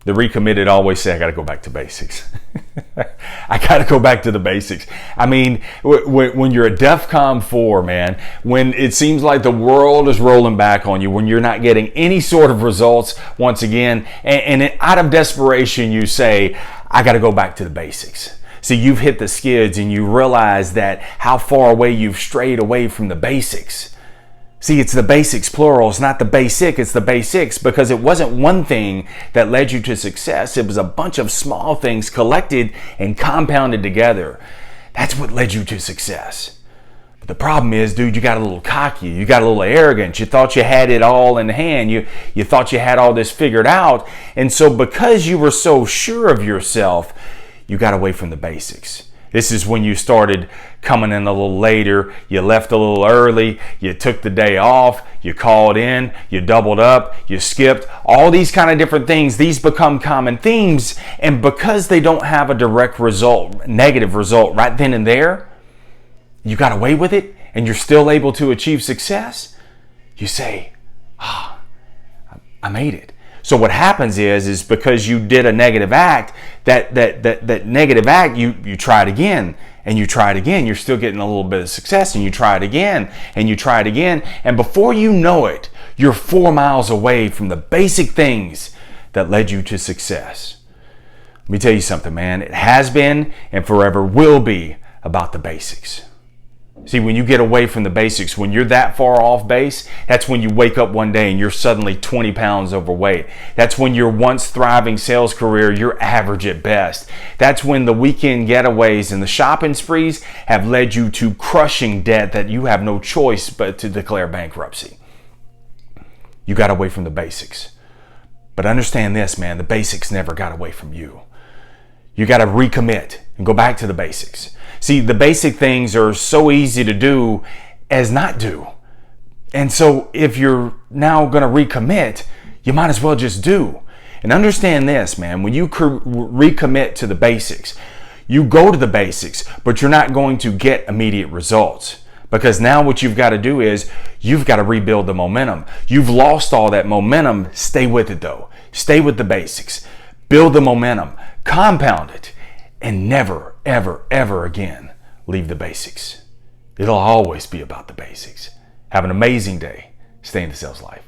The recommitted always say, I got to go back to basics. I got to go back to the basics. I mean, when you're at DEFCON 4, man, when it seems like the world is rolling back on you, when you're not getting any sort of results once again, and out of desperation, you say, I got to go back to the basics. See, you've hit the skids and you realize that how far away you've strayed away from the basics. See, it's the basics plural. It's not the basic, it's the basics, because it wasn't one thing that led you to success. It was a bunch of small things collected and compounded together. That's what led you to success. But the problem is, dude, you got a little cocky. You got a little arrogant. You thought you had it all in hand. You thought you had all this figured out. And so because you were so sure of yourself, you got away from the basics. This is when you started coming in a little later, you left a little early, you took the day off, you called in, you doubled up, you skipped, all these kind of different things. These become common themes, and because they don't have a direct result, negative result right then and there, you got away with it and you're still able to achieve success. You say, I made it. So what happens is because you did a negative act, that negative act, you try it again and you try it again. You're still getting a little bit of success, and you try it again and you try it again. And before you know it, you're 4 miles away from the basic things that led you to success. Let me tell you something, man. It has been and forever will be about the basics. See, when you get away from the basics, when you're that far off base, that's when you wake up one day and you're suddenly 20 pounds overweight. That's when your once thriving sales career, you're average at best. That's when the weekend getaways and the shopping sprees have led you to crushing debt that you have no choice but to declare bankruptcy. You got away from the basics. But understand this, man, the basics never got away from you. You got to recommit and go back to the basics. See, the basic things are so easy to do as not do. And so if you're now going to recommit, you might as well just do. And understand this, man, when you recommit to the basics, you go to the basics, but you're not going to get immediate results. Because now what you've got to do is you've got to rebuild the momentum. You've lost all that momentum. Stay with it though. Stay with the basics. Build the momentum. Compound it. And never, ever, ever again leave the basics. It'll always be about the basics. Have an amazing day. Stay in the sales life.